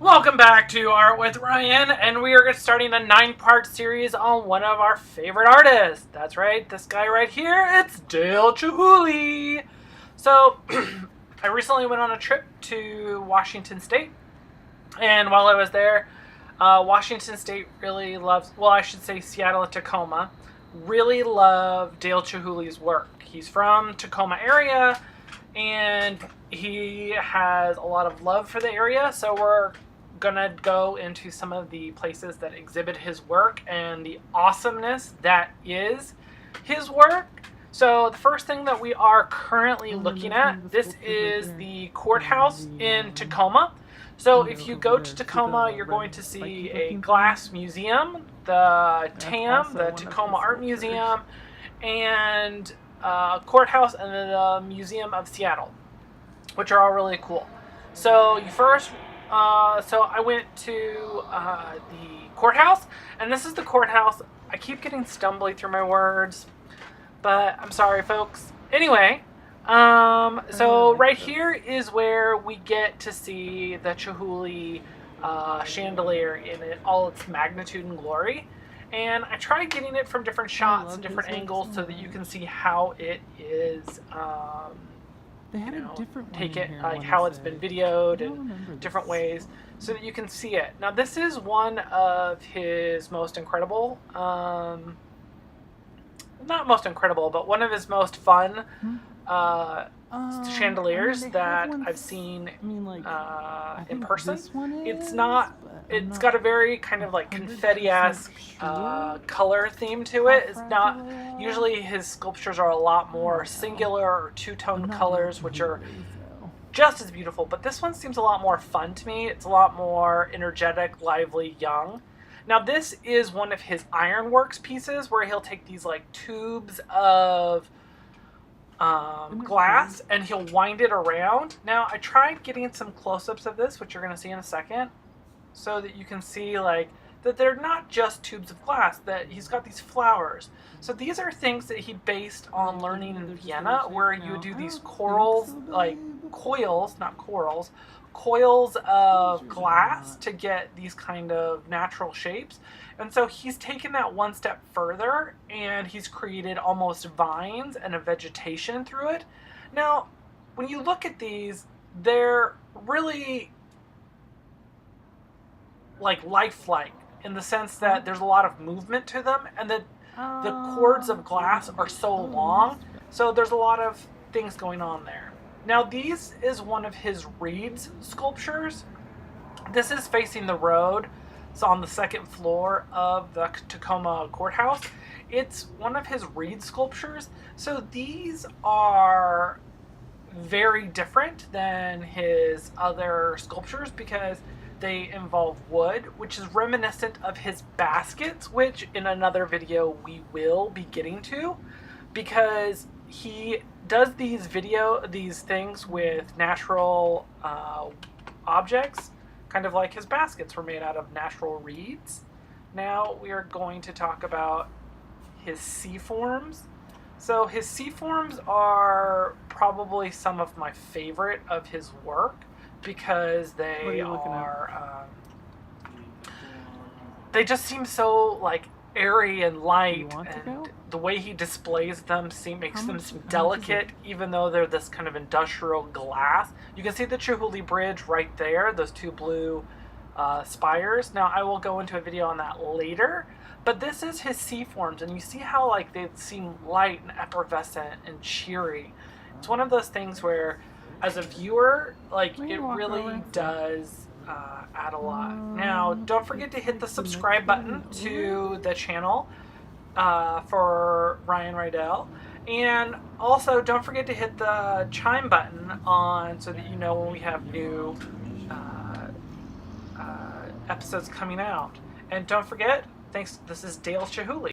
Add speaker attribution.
Speaker 1: Welcome back to Art with Ryan, and we are starting a 9-part series on one of our favorite artists. That's right, this guy right here, it's Dale Chihuly. So, I recently went on a trip to Washington State, and while I was there, Washington State really loves, well, I should say Seattle and Tacoma, really love Dale Chihuly's work. He's from Tacoma area, and he has a lot of love for the area, so we're gonna go into some of the places that exhibit his work and the awesomeness that is his work. So the first thing that we are currently looking at, this is the courthouse in Tacoma. So if you go to Tacoma, you're going to see a glass museum, the TAM, the Tacoma Art Museum, and courthouse, and the Museum of Seattle, which are all really cool. So you first, so I went to the courthouse, and this is the courthouse. I keep getting stumbly through my words, but I'm sorry, folks. Anyway, so right here is where we get to see the Chihuly chandelier in all its magnitude and glory. And I tried getting it from different shots and different angles so that you can see how it is,
Speaker 2: They had a different one
Speaker 1: take
Speaker 2: in
Speaker 1: it,
Speaker 2: here,
Speaker 1: like
Speaker 2: I
Speaker 1: how
Speaker 2: wanna
Speaker 1: it's been
Speaker 2: say.
Speaker 1: videoed
Speaker 2: I don't
Speaker 1: in
Speaker 2: remember
Speaker 1: different
Speaker 2: this.
Speaker 1: ways so that you can see it. Now this is one of his most incredible, not most incredible, but one of his most fun chandeliers that I've seen in person. It's not, it's got a very kind of like confetti-esque color theme to it. It's not, usually his sculptures are a lot more singular or two-tone colors, which are just as beautiful, but this one seems a lot more fun to me. It's a lot more energetic, lively, young. Now this is one of his Ironworks pieces where he'll take these like tubes of glass and he'll wind it around. Now I tried getting some close-ups of this, which you're going to see in a second, so that you can see like that they're not just tubes of glass, that he's got these flowers. So these are things that he based on learning in Vienna, where you do these corals, like coils, not corals, coils of glass to get these kind of natural shapes. And so he's taken that one step further and he's created almost vines and a vegetation through it. Now, when you look at these, they're really like lifelike in the sense that there's a lot of movement to them, and that the cords of glass are so long, so there's a lot of things going on there. Now these is one of his reeds sculptures. This is facing the road. It's on the second floor of the Tacoma courthouse. It's one of his reed sculptures. So these are very different than his other sculptures because they involve wood, which is reminiscent of his baskets, which in another video we will be getting to, because he does these things with natural objects, kind of like his baskets were made out of natural reeds. Now we are going to talk about his sea forms. So his sea forms are probably some of my favorite of his work because they they just seem so like airy and light, and the way he displays them makes them seem delicate, even though they're this kind of industrial glass. You can see the Chihuly Bridge right there, those two blue spires. Now I will go into a video on that later, but this is his sea forms, and you see how like they seem light and effervescent and cheery. It's one of those things where as a viewer, like, it really does add a lot. Now, don't forget to hit the subscribe button to the channel for Ryan Riedel. And also, don't forget to hit the chime button on so that you know when we have new episodes coming out. And don't forget, this is Dale Chihuly.